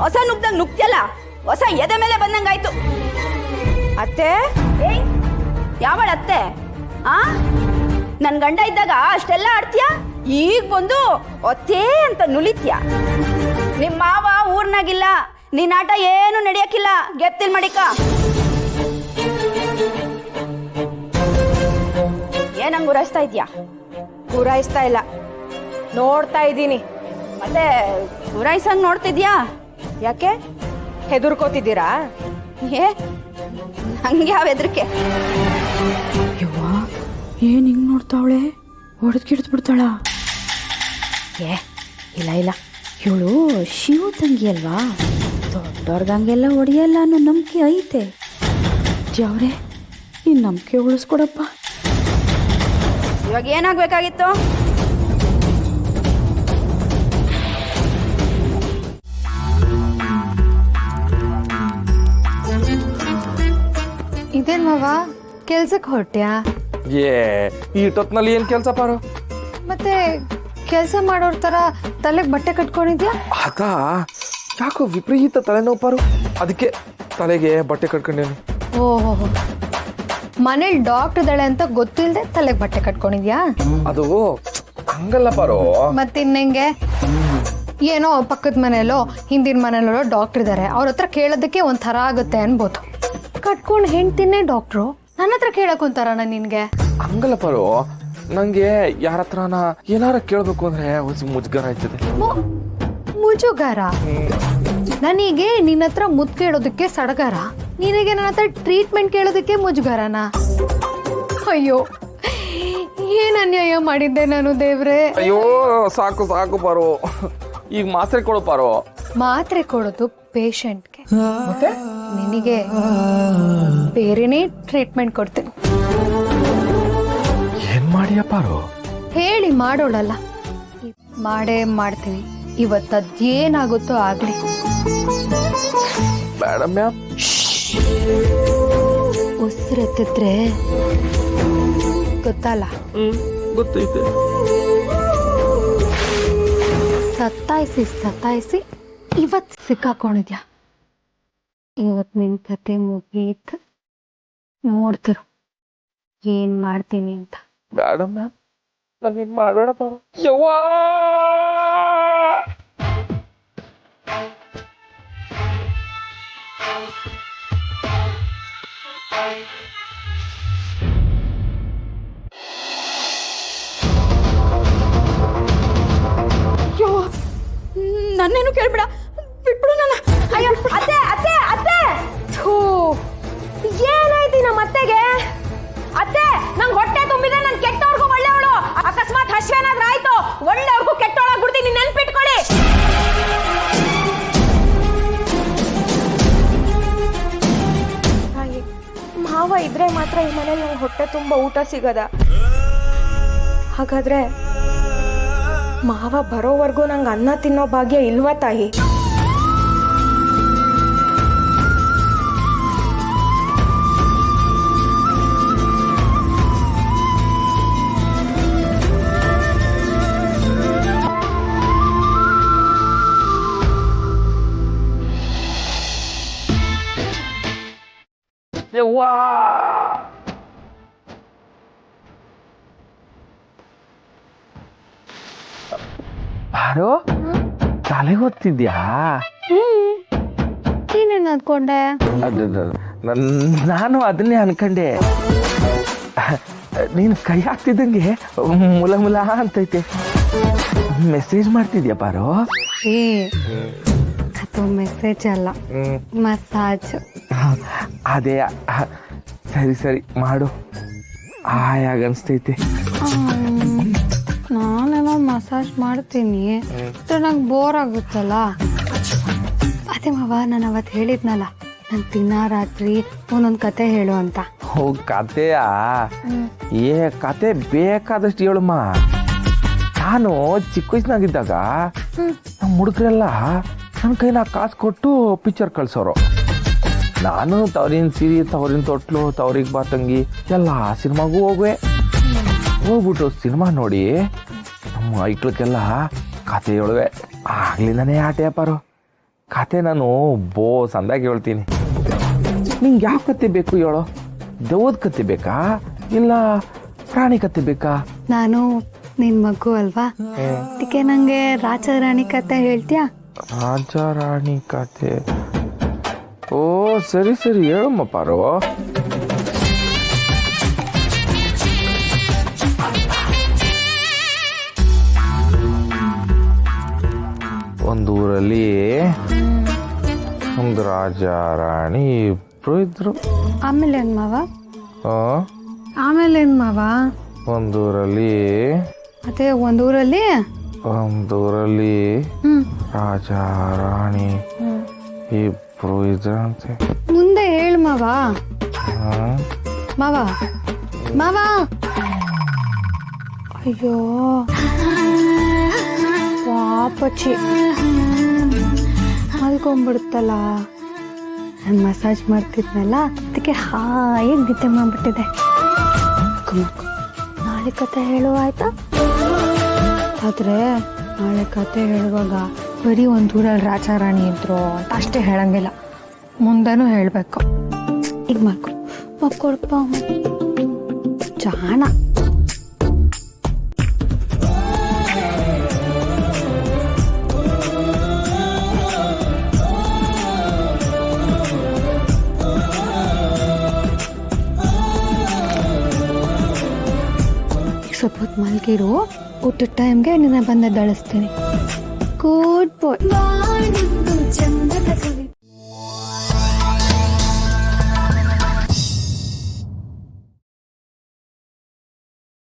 ಹೊಸ ನುಗ್ದಂಗ್ ನುಗ್ತಿಯಲ್ಲ, ಹೊಸ ಎದೆ ಮೇಲೆ ಬಂದಂಗಾಯ್ತು. ಅತ್ತೆ, ಯಾವಳ ಅತ್ತೆ? ಆ ನನ್ ಗಂಡ ಇದ್ದಾಗ ಅಷ್ಟೆಲ್ಲ ಆಡ್ತೀಯ, ಈಗ ಬಂದು ಒತ್ತೇ ಅಂತ ನುಲಿತ್ಯ. ನಿಮ್ ಮಾವ ಊರ್ನಾಗಿಲ್ಲ, ನೀನ್ ಆಟ ಏನು ನಡೆಯಕ್ಕಿಲ್ಲ. ಗೆಪ್ತಿಲ್ ಮಾಡಿಕ. ಏನಂಗ್ ಗುರಾಯಿಸ್ತಾ ಇದ್ಯಾ? ಗುರಾಯಿಸ್ತಾ ಇಲ್ಲ, ನೋಡ್ತಾ ಇದ್ದೀನಿ. ಮತ್ತೆ ಗುರಾಯಿಸಂಗ್ ನೋಡ್ತಿದ್ಯಾ? ಯಾಕೆ ಹೆದರ್ಕೋತಿದ್ದೀರಾ? ಏ ಹಂಗೆ ಯಾವ ಹೆದರಿಕೆ? ಯವ್ವ, ಏನ್ ಹಿಂಗ್ ನೋಡ್ತಾವಳೆ? ಹೊಡೆದ್ ಬಿಡ್ತಾಳ? ಏ ಇಲ್ಲ ಇಲ್ಲ, ಇವಳು ಶಿವ ತಂಗಿ ಅಲ್ವಾ, ದೊಡ್ಡವ್ರದಂಗೆಲ್ಲ ಹೊಡೆಯಲ್ಲ ಅನ್ನೋ ನಂಬಿಕೆ ಐತೆ. ಯಾವ್ರೆ ಈ ನಂಬಿಕೆ ಉಳಿಸ್ಕೊಡಪ್ಪ. ಇವಾಗ ಏನಾಗ್ಬೇಕಾಗಿತ್ತು? ಇದೇನ್ ಮಾವ ಕೆಲ್ಸಕ್ಕೆ ಹೊರಟ್ಯಾ? ಈ ಟೊತ್ನಲ್ಲಿ ಏನ್ ಕೆಲ್ಸ ಪಾರು? ಮತ್ತೆ ಕೆಲ್ಸ ಮಾಡೋರ್ ತರ ತಲೆಗೆ ಬಟ್ಟೆ ಕಟ್ಕೊಂಡಿದ್ಯಾ? ಅದಾ ಯಾಕೋ ವಿಪರೀತ ತಲೆನೋವು ಪಾರು, ಅದಕ್ಕೆ ತಲೆಗೆ ಬಟ್ಟೆ ಕಟ್ಕೊಂಡೇನು. ಓಹೋ, ಮನೇಲಿ ಡಾಕ್ಟರ್ ಇದ್ದಾಳೆ ಅಂತ ಗೊತ್ತಿಲ್ಲದೆ ತಲೆಗೆ ಬಟ್ಟೆ ಕಟ್ಕೊಂಡಿದ್ಯಾ? ಅದು ಹಂಗಲ್ಲ ಪಾರು. ಮತ್ತಿನ್ನೆಂಗೆ? ಏನೋ ಪಕ್ಕದ ಮನೆಯಲ್ಲೋ ಹಿಂದಿನ ಮನೆಯಲ್ಲೋ ಡಾಕ್ಟರ್ ಇದ್ದಾರೆ, ಅವ್ರ ಹತ್ರ ಕೇಳೋದಕ್ಕೆ ಒಂಥರ ಆಗುತ್ತೆ ಅನ್ಬೋದು. ಕಟ್ಕೊಂಡು ಹೆಂಡ್ತಿನೇ ಡಾಕ್ಟ್ರು, ನನ್ನ ಹತ್ರ ಕೇಳಕ್ ಒಂಥರನ ನಿನ್ಗೆ? ಹಂಗಲ್ಲ ಪಾರು, ನಂಗೆ ಯಾರ ಹತ್ರನ ಏನಾರ ಕೇಳ್ಬೇಕು ಅಂದ್ರೆ ಒಂದು ಮುಜುಗರ ಆಯ್ತದೆ. ಮುಜುಗಾರ? ನನಗೆ ನಿನ್ನ ಹತ್ರ ಮುದ್ ಕೇಳೋದಕ್ಕೆ ಸಡಗಾರ, ನಿನಗೆ ನನ್ನ ಹತ್ರ ಟ್ರೀಟ್ಮೆಂಟ್ ಕೇಳೋದಕ್ಕೆ ಮುಜುಗಾರನಾ? ಅಯ್ಯೋ, ಏನ್ ಅನ್ಯಾಯ ಮಾಡಿದ್ದೆ ನಾನು ದೇವ್ರೆ. ಅಯ್ಯೋ ಸಾಕು ಸಾಕು ಪಾರು, ಈಗ ಮಾತ್ರೆ ಕೊಡು ಪಾರು. ಮಾತ್ರೆ ಕೊಡೋದು ಪೇಷಂಟ್ಗೆ, ನಿನಗೆ ಬೇರೆನೇ ಟ್ರೀಟ್ಮೆಂಟ್ ಕೊಡ್ತೀನಿ. ಏನ್ ಮಾಡಿಯ ಪಾರು? ಹೇಳಿ ಮಾಡೋಳಲ್ಲ, ಮಾಡೇ ಮಾಡ್ತೀನಿ. ಇವತ್ತದೇನಾಗುತ್ತೋ ಆಗ್ಲಿ. ಮೇಡಮ್ ಮ್ಯಾಮ್, ಉಸಿರೆತ್ತಿದ್ರೆ ಗೊತ್ತಲ್ಲ? ಗೊತ್ತೈತೆ. ಸತ್ತಾಯಿಸಿ ಸತ್ತಾಯಿಸಿ ಇವತ್ತು ಸಿಕ್ಕಾಕೊಂಡಿದ್ಯಾ. ಇವತ್ತು ನಿನ್ ಕತೆ ಮುಗೀತು, ನೋಡ್ತಿರು ಏನ್ ಮಾಡ್ತೀನಿ ಅಂತ. ಮೇಡಮ್ ಮ್ಯಾಮ್, ನಾನೇನ್ ಮಾಡೋಣ ಪಾರು? ಯವ್ವಾ, ನನ್ನೇನು ಕೇಳ್ಬೇಡ, ಬಿಟ್ಬಿಡು ನನ್ನ. ಅಯ್ಯೋ ಅತ್ತೆ ಅತ್ತೆ ಅತ್ತೆ, ಏನಾಯ್ತು ನಮ್ಮ ಅತ್ತೆಗೆ? ಅತ್ತೆ, ನಂಗೆ ಹೊಟ್ಟೆ ತುಂಬಿದ್ರೆ ನನ್ ಕೆಟ್ಟವ್ರಿಗೂ ಒಳ್ಳೆಯವಳು, ಅಕಸ್ಮಾತ್ ಹಶ್ವೇನಾದ್ರೂ ಆಯ್ತು ಒಳ್ಳೆಯವ್ರಿಗೂ ಕೆಟ್ಟವಳಾಗ್ಬಿಡ್ತೀನಿ, ನೆನ್ಪಿಟ್ಕೊಳ್ಳಿ. ಮಾವ ಇದ್ರೆ ಮಾತ್ರ ಈ ಮನೇಲಿ ನಂಗೆ ಹೊಟ್ಟೆ ತುಂಬ ಊಟ ಸಿಗದ. ಹಾಗಾದ್ರೆ ಮಾವ ಬರೋವರೆಗೂ ನಂಗೆ ಅನ್ನ ತಿನ್ನೋ ಭಾಗ್ಯ ಇಲ್ವಾ ತಾಯಿ? ಯವ್ವಾ, ಪಾರು ತಲೆ ಹೊತ್ತಿದ್ಯಾ? ನೀನೇನ್ ಅನ್ಕೊಂಡೆ? ನಾನು ಅದನ್ನೇ ಅನ್ಕಂಡೆ. ನೀನು ಕೈ ಹಾಕ್ತಿದ್ದಂಗೆ ಮುಲ ಮುಲ ಅಂತೈತೆ. ಮೆಸೇಜ್ ಮಾಡ್ತಿದ್ಯಾ ಪಾರು? ಅದು ಮೆಸೇಜ್ ಅಲ್ಲ, ಮಸಾಜ್. ಅದೇ ಸರಿ ಸರಿ ಮಾಡು, ಆಯಾಗ ಅನ್ಸ್ತೈತೆ. ನಾನೇನೋ ಮಸಾಜ್ ಮಾಡ್ತೀನಿ, ನಂಗೆ ಬೋರ್ ಆಗುತ್ತಲ್ಲ. ಅದೇ ಮಾವ, ನಾನು ಅವತ್ತು ಹೇಳಿದ್ನಲ್ಲ, ನಾನು ದಿನ ರಾತ್ರಿ ಒಂದೊಂದು ಕತೆ ಹೇಳು ಅಂತ. ಓ ಕತೆಯಾ? ಕತೆ ಬೇಕಾದಷ್ಟು ಹೇಳಮ್ಮ. ನಾನು ಚಿಕ್ಕ ವಯಸ್ಸಿನಾಗಿದ್ದಾಗ ನಮ್ಮ ಹುಡುಗರೆಲ್ಲ ನನ್ನ ಕೈನ ಕಾಸು ಕೊಟ್ಟು ಪಿಕ್ಚರ್ ಕಳ್ಸೋರು. ನಾನು ತವರಿನ ಸೀರೆ, ತವರಿನ ತೊಟ್ಲು, ತವರಿಗೆ ಬಾ ತಂಗಿ ಎಲ್ಲ ಸಿನಿಮಾಗೂ ಹೋಗ್ಬಿಟ್ಟು ಸಿನಿಮಾ ನೋಡಿ ನಮ್ಮ ಐಕ್ಳಕ್ಕೆಲ್ಲ ಕತೆ ಹೇಳುವೆ. ಆಗ್ಲಿಂದನೇ ಆಟ ವ್ಯಾಪಾರ. ಕತೆ ನಾನು ಸಂದಾಗಿ ಹೇಳ್ತೀನಿ. ನಿಂಗೆ ಯಾವ ಕತೆ ಬೇಕು ಹೇಳೋ? ದೆವ್ವದ ಕತೆ ಬೇಕಾ ಇಲ್ಲ ಪ್ರಾಣಿ ಕತೆ ಬೇಕಾ? ನಾನು ನಿನ್ ಮಗು ಅಲ್ವಾ, ಅದಕ್ಕೆ ನಂಗೆ ರಾಜ ರಾಣಿ ಕತೆ ಹೇಳ್ತೀಯಾ? ರಾಜ ರಾಣಿ ಕತೆ? ಓ ಸರಿ ಸರಿ ಹೇಳಮ್ಮ ಪಾರು. ಒಂದೂರಲ್ಲಿ ಒಂದು ರಾಜ ರಾಣಿ ಇಬ್ರು ಇದ್ರು. ಆಮೇಲೆ ಏನ್ ಮಾವ? ಆ, ಆಮೇಲೆ ಏನ್ ಮಾವ? ಒಂದೂರಲ್ಲಿ ಅದೇ ಒಂದೂರಲ್ಲಿ ರಾಜ ರಾಣಿ ಇಬ್ರು ಇದ್ರಂತೆ. ಮುಂದೆ ಹೇಳು ಮಾವ. ಆ, ಮಾವ ಮಾವ ಅಯ್ಯೋ ಪಾಪಚ್ಚಿ ಮಲ್ಕೊಂಡ್ಬಿಡುತ್ತಲ್ಲ. ನಾನು ಮಸಾಜ್ ಮಾಡ್ತಿದ್ನಲ್ಲ ಅದಕ್ಕೆ ಹಾಯಾಗಿ ನಿದ್ದೆ ಮಾಡ್ಬಿಟ್ಟಿದೆ. ನಾಳೆ ಕತೆ ಹೇಳುವ ಆಯ್ತಾ? ಆದ್ರೆ ನಾಳೆ ಕತೆ ಹೇಳುವಾಗ ಬರೀ ಒಂದೂರಲ್ಲಿ ರಾಜ ರಾಣಿ ಇದ್ರು ಅಂತ ಅಷ್ಟೇ ಹೇಳಂಗಿಲ್ಲ, ಮುಂದೆನೂ ಹೇಳಬೇಕು. ಈಗ ಮಕ್ಕೊಳಪ್ಪ ಜಾಣ. ಸ್ವಲ್ಪ ಹೊತ್ತು ಮಲ್ಗಿರು, ಊಟದ ಟೈಮ್ಗೆ ನಿನ್ನ ಬಂದ ದಳಿಸ್ತೀನಿ. ಗುಡ್ ಬಾಯ್.